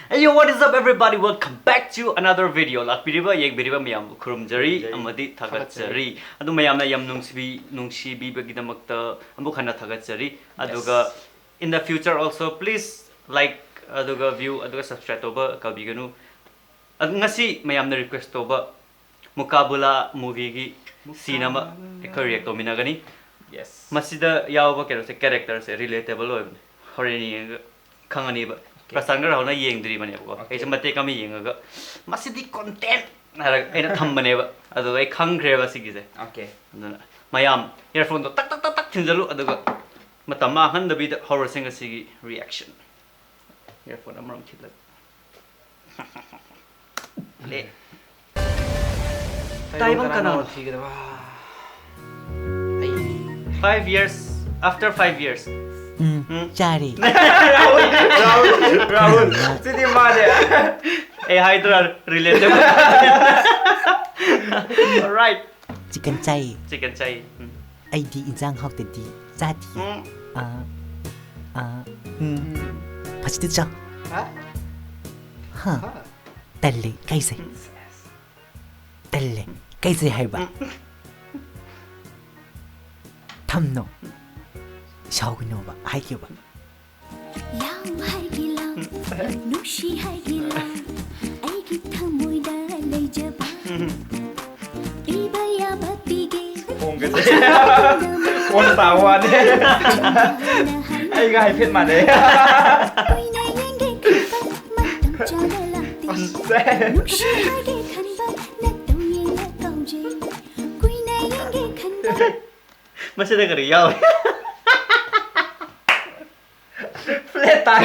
Hey yo, what is up everybody? Welcome back to another video. Lakpiriba yegbiriba miyam khurumjari amadi thagatsari. Adu mayamna yam nungsibi bagidamakta ambu khana thagatsari. Aduga in the future also please like aduga view aduga subscribe toba kabiganu. Adu ngasi mayamna request toba MUKABALA movie gi cinema react tominagani. Yes. Masida yawa kero se character se relatable hoy. Horeni khangani ba. Pasangga rauna yeng diri mane ko. Ai samate kami yengaga. Masidi content aina thambane ba. Adu ai khangre ba sigi se. Okay. Aduna mayam earphone to tak tak tak tak thinjalu aduga matama han dabi horror singa sigi reaction. Earphone amram khidla. Le. Taiwan kana 5 years after 5 years. Cari. Rahul. Sini mana? Hydra related. Alright. Chicken chai. Chicken chai. ID injang hok tadi. Jadi. Pasti tu cak. Telle, kaise. Telle, kaise hai ba? Thamno. Shauguno ba, hai kyo ba? Lao hai ki lao, nushi hai ki lao, ai ki thamoi da lei jaba. Iba ya bapige. Ong cái gì? Con tàu à đi. Ai gai phết mà đấy. Con xe. Masih ada kerja. Flet tay.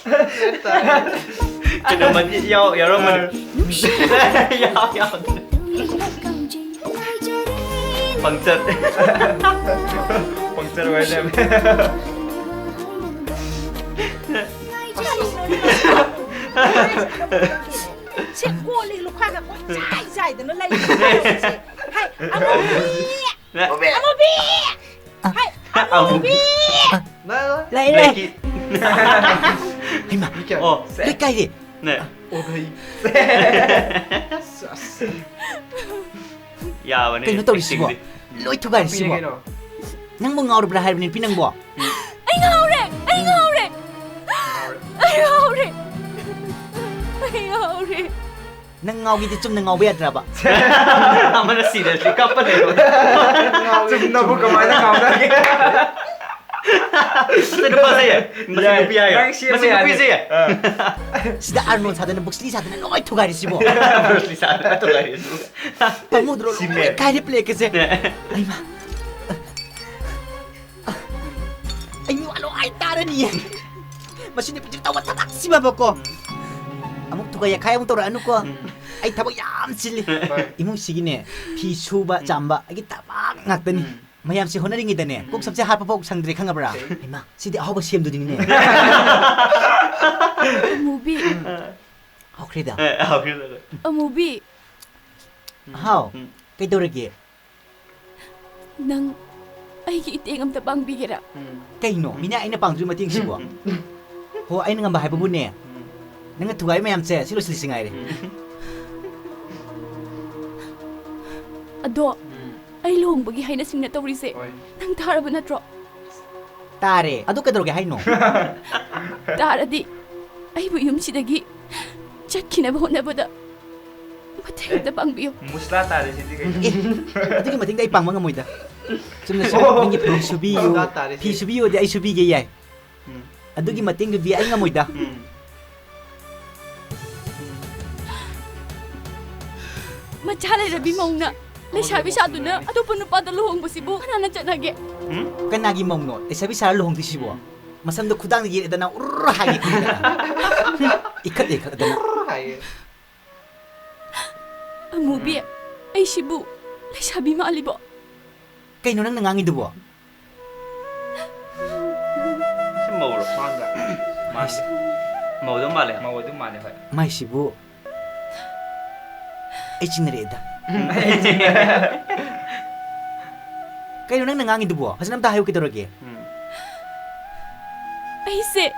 Flet tay. Kita mandi yau ya Roman. Yau. Puncture. Puncture vậy em. Chết cô liền lục khoa cả con chạy chạy thì nó lây. Hay, Amobi. Hay, Amobi. Lại đây. Hey mà. Oh, Cái cây gì? nè. Okay. Ya, ini. Cây nó to đi xíu. Lôi thu gài đi xíu. Nang mo ngau ra hai benin pinang bo. Anh ngầu đấy. Anh ngầu đấy. Nang ngau gitu cum nang ngau biar ra ba. Mana seriously kapan ya? Chúng nó bukan mana kau lagi. Masih depan saya. Masih kopi ya. Masih kopi saya. Sida Arnold sa na boxli sa na loi thu gài đi xíu. Terus lihat atau lagi. Pamudro. Kai di play kasi. Ay ma. Ay mo ano ay tara niya. Masih ni pinjir tawa tatak si baba ko. Amuk tu kaya kaya mong toro ano ko. Ay tabak yam sili. Imong sige ne. Pi suba chamba. Ay tabak ngakta ni. Mayam si honaring ida ne. Kung sabsi harpa pa sang dire kanga bra. Ay ma, si di ako ba siyem do din ne. Amobi. Okay da. Okay. Amobi. How? Kay doragi. Nang ay ki itingam tabang bigira. Kay no, mina ay na pangdru mating sibo. Ho ay nga bahay pa ne. Nang tugay mayam se silo silisingay re. Ado. Ay long bagi hay na sing na tawrise. Nang tara ba na tro? Tare, ado ka doragi hay no. Tara di. Ay bu yum sidagi. Chakki na ba na ba da. Matay da bang biyo. Musla tadi sini kayak. Ito yung mating day pang mga moy da. Sumna sa nangi pro subiyo. Pi subiyo di ay subige yay. Ado gi mating di ay nga moy da. Machala rabi mong na. Nasabi sa doon na. Ato pa pa daluhong busibo. Kana na dyan nage. Kanagi mong no. Eh sabi sa lohong di sibo. Masando kudang di ida na urahagi ko na. Ikat da na. Amobi. Ay sibu. Nasabi maalibo. Kay no nang nangangi dubo. Si màu rồi. Màu giống mà lẹ. Mau itu mana pak? May sibo. Ay chinareda. Kay no nang nangangi dubo. Kasi nam tayo kita rogi. Ay si.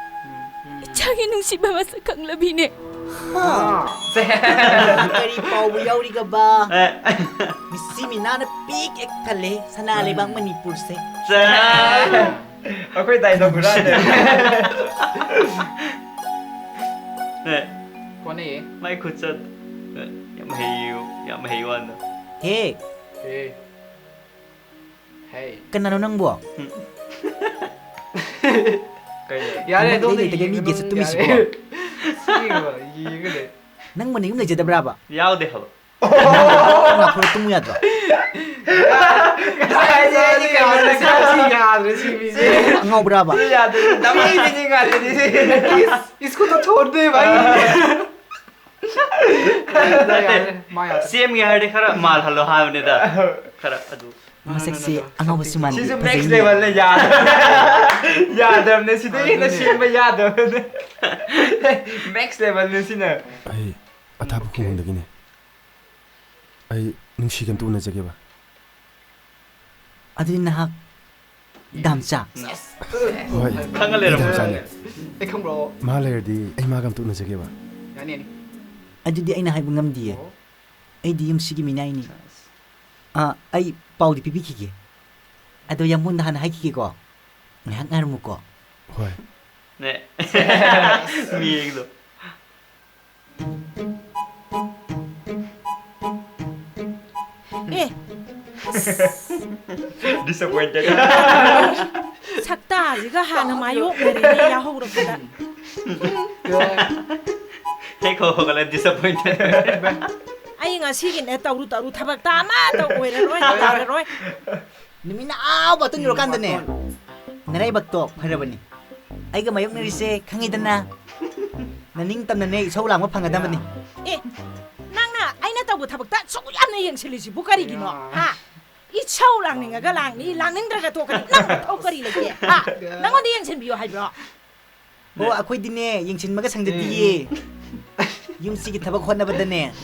이창의 눈시바 와서 강라비네. Kari pau yauri ka ba? เอ๊ะ Misi minana pik ek thale sana lebang Manipur se. เจ้า เอาค่อยไต่ดอกกุหลาบเนี่ย เนี่ย วันนี้ ไม่คุยจะยังไม่หิวยังไม่หิววันนะ Hey, เฮ้ยเฮ้ย kanano nang buwak? อย่าเลยต้อง Dili, taga migi sa tumis mo. ซี่ว่ะยีก็เลย Nang manayum na jada braba. ยาวเดียว Nga puro tumuyad ba? ใช่ใช่นี่กันเลยซี่ยาหรือซี่มีซี่ Ngaw braba. ยาแต่ไม่จริงๆอ่ะนี่इसको तो छोड़ दे भाई มาอ่ะ เสียมไงฮะเด็กขระมาฮัลโหลฮาวันนี้ด้าขระอดู Masaksi ang ngaw basuman. She's next level เลยยาอย่าเดิมเนี่ยสิได้ยินเสียงไม่ยาเดิมเนี่ย next level เลยสินะ ꯑꯩ ꯑꯊꯥꯞꯄ ꯈꯨꯡꯒꯪꯗꯒꯤꯅꯦ ꯑꯩ ꯅꯨꯡꯁꯤꯒꯝꯇ ꯎꯅꯖꯒꯦꯕ Adi nahak damcha. ꯍꯣꯏ ข้างกันเลยเหรอ ꯗꯥꯝꯆꯥꯅꯦ ไอ้ข้างบน ꯃꯥ ꯂꯩꯔꯗꯤ ꯑꯩ ꯃꯥꯒ ꯑꯝꯇ ꯎꯅꯖꯒꯦꯕ yani Adudi ay nahayba ngamdiye. Ay di yung sige minay ni. Ay pau di pipikiki. Ado yung muna na haikiki ko. Ngayon nga mo ko. ꯍꯣꯏ เนี่ยมีอีกเหรอ 예, disappointed 삭다지가 하는 마요 내리네 야호로 보다. ให้เขากันเลย disappointed 아이가 시긴 애 따우루 따루 타박 다마 따고 이래로이 따래로이. Nimina aw ba tun yokan dane. Naray bagto harabani. Ay ga mayok na rise kangidan na. Naning tam na ne isaw lang mapangada man ni. 예, 낭나 아이나 따고 타박 다 소구야는 영실리지 부가리기노. 하, 이 차오랑닝가 랑니 랑닝들가 도가리 낭 도가리래게. 하, 낭어디 영실 비요 할비로. Ho akoy din eh yung sin maga sang dadiye. Yung sige tabag hon na ba dane.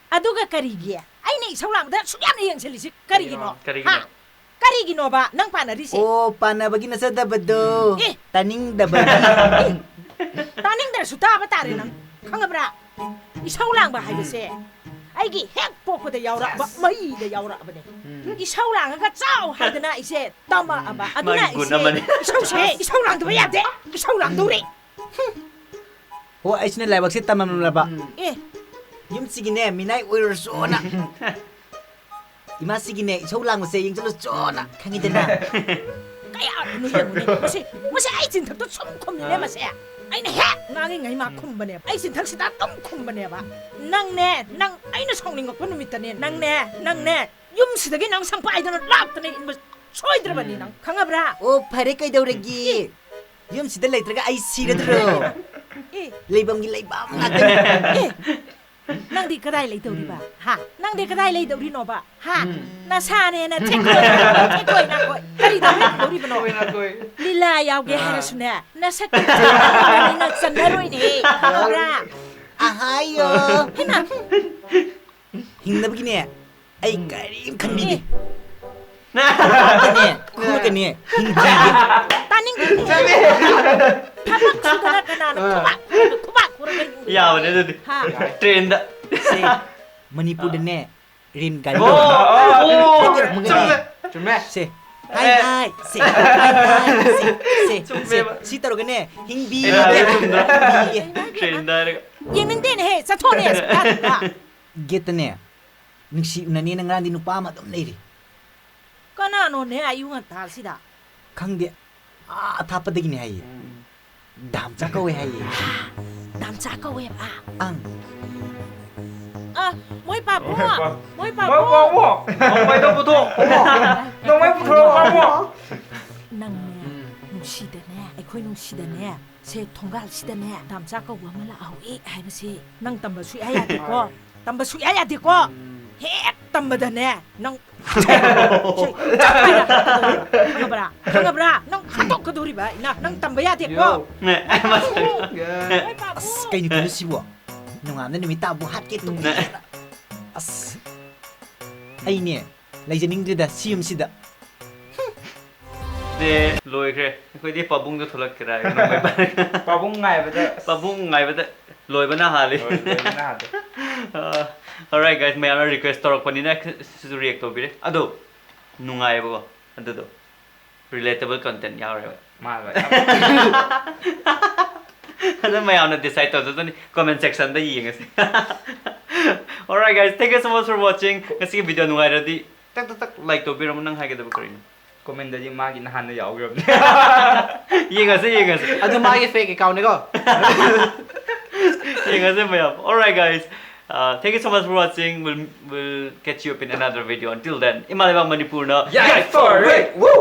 아도가 가리기야. 아이네 이 차오랑다 수야는 영실리지 가리기노. 가리기노. 하, 가리기노 봐. 낭 파나리시. Oh panabagi na sa dabado. Eh. Taning dabadi. 따닝들 수다바 따르는 강아브라 이 사울랑 봐 하이버세 아이기 핵 뽑고도 야오라 봐 마이데 야오라 바네 이 사울랑가 짜오 하드나 이제 따마 아바 아두나 마이구나, 이제 이 사울랑도 봐야 돼이 사울랑도 그래 Ho ay sin laybag si tamam na ba. 예 Yung sige ne minay oil sona. Ima sige ne isaw lang mo sa yung jalo sona. Kangidan na. 까야 누구야 뭐시 아이진 탁도 좀 콤네 마세야 아이네 핵 나게 ngay 막 콤바네 아이진 탁시다 좀 콤바네 봐 낭네 낭 아이네 성ning 거 보는 밑에 낭네 юм시다게 낭 상파 아이들은 랍더네 뭐 소이 들어봤니 낭 강아브라 Oh pare kay daw ragi. Yung sida lay traga ay sira dro. 예 Laybam gi laybam natin. 예 낭디 그다이 레이더리 봐 하, 낭디 그다이 레이더리 노봐 하, 나 사네나 태코이 나코 그리다 레이더리 봐 โอ้ยนะกุย 릴라 야오게 하라수네 나 새끼 나 짠나로이니 가라 Ahayo. 해나 Hingna begini. Ay karim kan bibi. nah Kani, kuma kani. Hinggi. 따닝 타박 수다나 가나는 쿠박 그러게 ยาวเนี่ยดูดิ 하 เทรนด์อะ Se Manipur dane. Rin gal. โอ้โอ้ จุดแม่ Se. Hai. Se. Hai. Se. Si taro gane. Hingbi. เทรนด์ได้เลย 예능된 해 사토네 스파다 Get ne. Nungsi unani nang randi no pama dom leiri. 까나노 내 아이용은 다시다 Kangde. Thapa dagi ni hai. Dam chakaw hai. 남자 거왜 봐 Ang. 아, 뭐이 봐, 뭐야? 뭐이 봐, ว้าวว้าวว้าวน้องไม่ต้องพูดถูกน้องไม่พูดถูกว้าวว้าว 낭네, 농시대네, 아이코이 농시대네, 새 통갈 시대네, 남자가 와말라 아우이 하이버시, 낭 담바 수야야 되고, 담바 수야야 되고, 핵 담바다네, 낭 강아봐라, 낭 하도 그 돌이 봐, 낭 담바야 되고, เนี่ยมาสัง 뭐이 봐, As kay ni puno siwa. Nung amna ni mita buhat kito. As. Ay ni. Lay janing dida siyum sida. ꯁꯦ ꯂꯣꯏꯈ꯭ꯔꯦ ꯑꯩꯈꯣꯏꯗꯤ ꯄꯥꯕꯨꯡꯗ ꯊꯣꯛꯂꯛꯀꯦꯔꯥ ꯅꯣꯡꯃꯩ ꯄꯥꯏꯔꯒ ꯄꯥꯕꯨꯡ ꯉꯥꯏꯕꯗ ꯄꯥꯕꯨꯡ ꯉꯥꯏꯕꯗ ꯂꯣꯏꯕꯅ ꯍꯥꯜꯂꯤ alright guys mayamna request tawrakpanina sisu react tobire ado nungayebo adudo relatable content yaureba ꯃꯥꯜꯂꯦ ꯑꯗꯨ ꯃꯌꯥꯝꯅ decide ꯇꯧꯗꯣꯏꯅꯤ comment section ꯗ ꯌꯦꯡꯉꯁꯤ alright guys thank you so much for watching ngasi video nungairadi tak tak tak like tobiramo nang haigedaba karino ꯀꯣꯃꯦꯟꯗꯗꯤ ꯃꯥꯒꯤ ꯅꯍꯥꯟꯅ ꯌꯥꯎꯈ꯭ꯔꯕꯅꯤ yengase ꯑꯗꯨ ꯃꯥꯒꯤ fake accountꯅꯤꯀꯣ yengase mayam alright guys thank you so much for watching we'll catch you up in another video until then imaleba manipurna Yeah, for it! Woo!